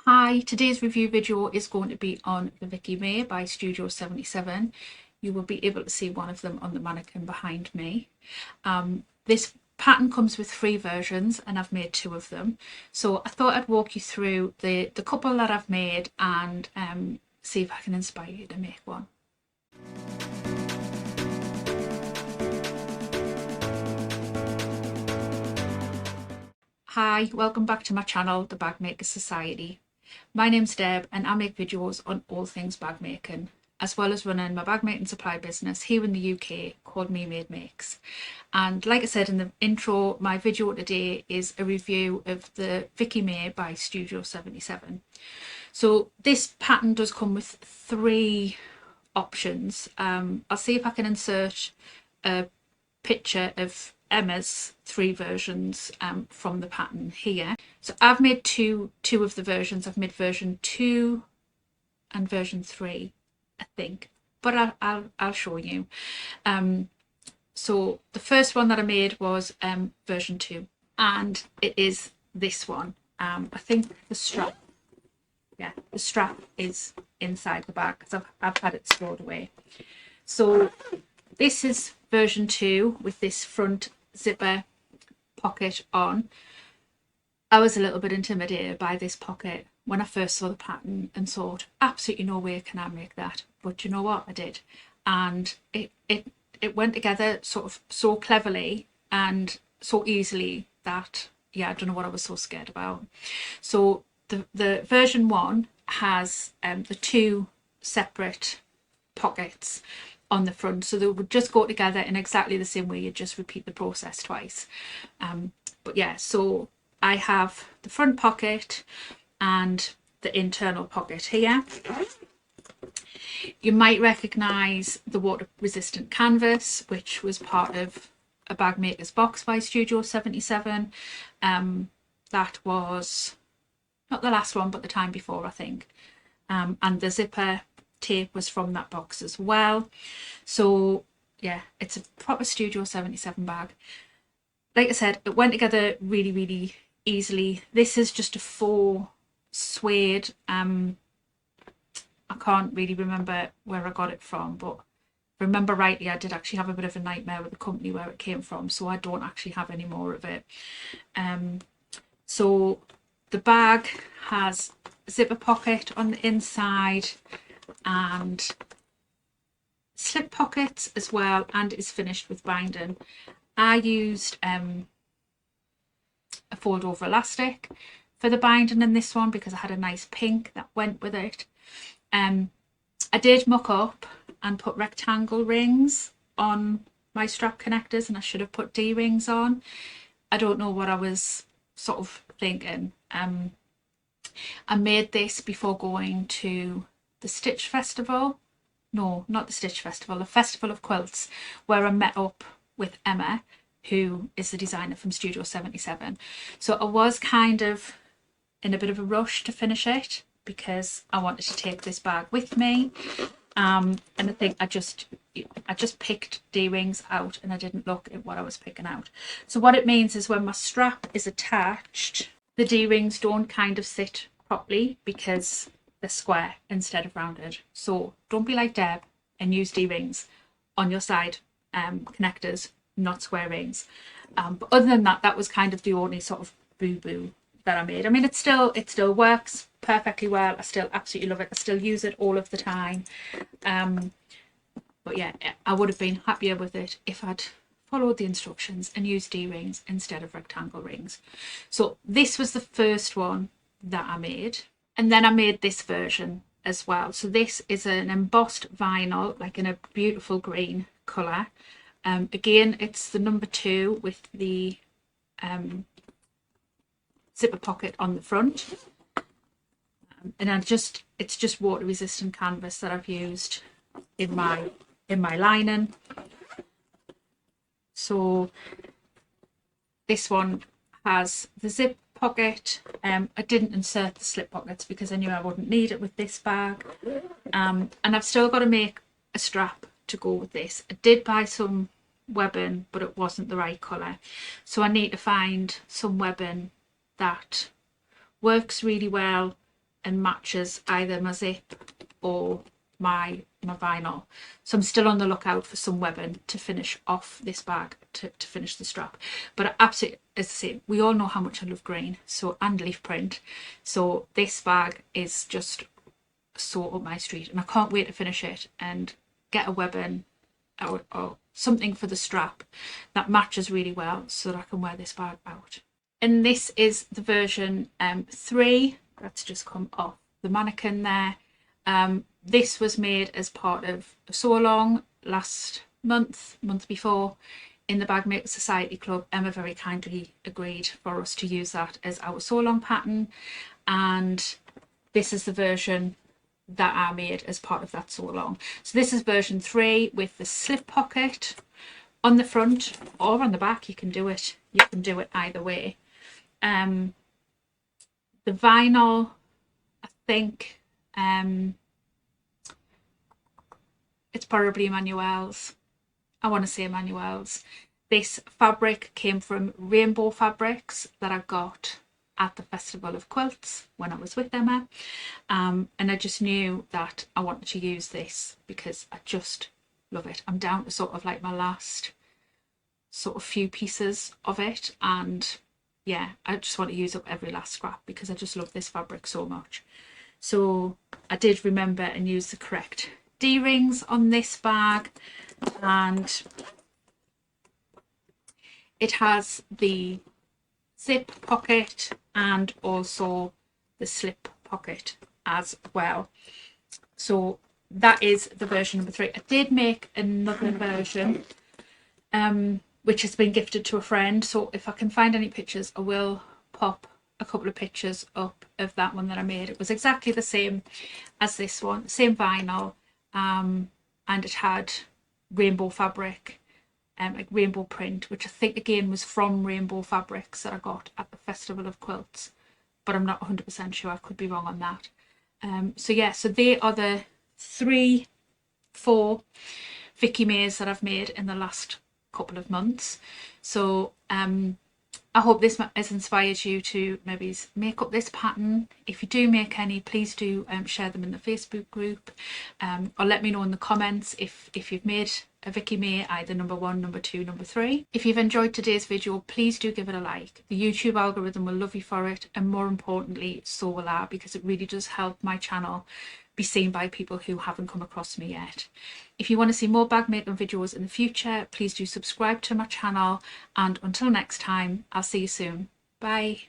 Hi, today's review video is going to be on the Vicky May by Studio 77. You will be able to see one of them on the mannequin behind me. This pattern comes with 3 versions and I've made 2 of them. So I thought I'd walk you through the couple that I've made and see if I can inspire you to make one. Hi, welcome back to my channel, The Bag Maker Society. My name's Deb and I make videos on all things bag making, as well as running my bag making supply business here in the UK called Handmade Makes. And like I said in the intro, my video today is a review of the Vicky May by Studio 77. So this pattern does come with 3 options. I'll see if I can insert a picture of Emma's 3 versions from the pattern here. So I've made two of the versions. I've made version 2 and version 3, I think, but I'll show you. So the first one that I made was version 2, and it is this one. I think the strap is inside the bag because I've had it stored away. So this is version 2 with this front zipper pocket on. I was a little bit intimidated by this pocket when I first saw the pattern and thought, absolutely no way can I make that. But you know what, I did. And it went together sort of so cleverly and so easily that, yeah, I don't know what I was so scared about. So the version 1 has the 2 separate pockets on the front, so they would just go together in exactly the same way. You just repeat the process twice. But yeah, so I have the front pocket and the internal pocket here. You might recognise the water resistant canvas, which was part of a bag maker's box by Studio 77. That was not the last one but the time before, I think. And the zipper tape was from that box as well. So yeah, it's a proper Studio 77 bag. Like I said, it went together really easily. This is just a faux suede. I can't really remember where I got it from, but if I remember rightly, I did actually have a bit of a nightmare with the company where it came from, so I don't actually have any more of it. So the bag has a zipper pocket on the inside and slip pockets as well, and is finished with binding. I used a fold over elastic for the binding in this one because I had a nice pink that went with it. I did muck up and put rectangle rings on my strap connectors, and I should have put D-rings on. I don't know what I was sort of thinking. I made this before going to the Stitch Festival. No, not the Stitch Festival, the Festival of Quilts, where I met up with Emma, who is the designer from Studio 77. So I was kind of in a bit of a rush to finish it because I wanted to take this bag with me. And I think I just picked D-rings out and I didn't look at what I was picking out. So what it means is when my strap is attached, the D-rings don't kind of sit properly because they're square instead of rounded. So don't be like Deb and use D-rings on your side connectors, not square rings. But other than that, that was kind of the only sort of boo-boo that I made. I mean, it still works perfectly well. I still absolutely love it. I still use it all of the time. But yeah, I would have been happier with it if I'd followed the instructions and used D-rings instead of rectangle rings. So this was the first one that I made. And then I made this version as well. So this is an embossed vinyl, like in a beautiful green colour. Again, it's the number 2 with the zipper pocket on the front. And it's just water resistant canvas that I've used in my lining. So this one has the zip pocket. I didn't insert the slip pockets because I knew I wouldn't need it with this bag. And I've still got to make a strap to go with this. I did buy some webbing, but it wasn't the right colour. So I need to find some webbing that works really well and matches either my zip or my vinyl. So I'm still on the lookout for some webbing to finish off this bag, to finish the strap. But I absolutely, as I say, we all know how much I love green, so, and leaf print. So this bag is just so up my street, and I can't wait to finish it and get a webbing or something for the strap that matches really well so that I can wear this bag out. And this is the version 3 that's just come off the mannequin there. This was made as part of a sew along last month before, in the Bag Maker Society Club. Emma very kindly agreed for us to use that as our sew along pattern, and this is the version that I made as part of that sew along. So this is version 3 with the slip pocket on the front or on the back. You can do it either way. The vinyl, I think it's probably Emmanuel's. I want to say Emmanuel's. This fabric came from Rainbow Fabrics that I got at the Festival of Quilts when I was with Emma, and I just knew that I wanted to use this because I just love it. I'm down to sort of like my last sort of few pieces of it, and yeah, I just want to use up every last scrap because I just love this fabric so much. So I did remember and use the correct D-rings on this bag, and it has the zip pocket and also the slip pocket as well. So that is the version number 3. I did make another version which has been gifted to a friend, so if I can find any pictures I will pop a couple of pictures up of that one that I made. It was exactly the same as this one, same vinyl, and it had rainbow fabric, like rainbow print, which I think again was from Rainbow Fabrics that I got at the Festival of Quilts, but I'm not 100% sure, I could be wrong on that. So yeah, so they are the 4 Vicky Mays that I've made in the last couple of months. So I hope this has inspired you to maybe make up this pattern. If you do make any, please do share them in the Facebook group, or let me know in the comments if you've made a Vicky May, either number 1, number 2, number 3. If you've enjoyed today's video, please do give it a like. The YouTube algorithm will love you for it, and more importantly, so will I, because it really does help my channel be seen by people who haven't come across me yet. If you want to see more bag making videos in the future, please do subscribe to my channel, and until next time, I'll see you soon. Bye.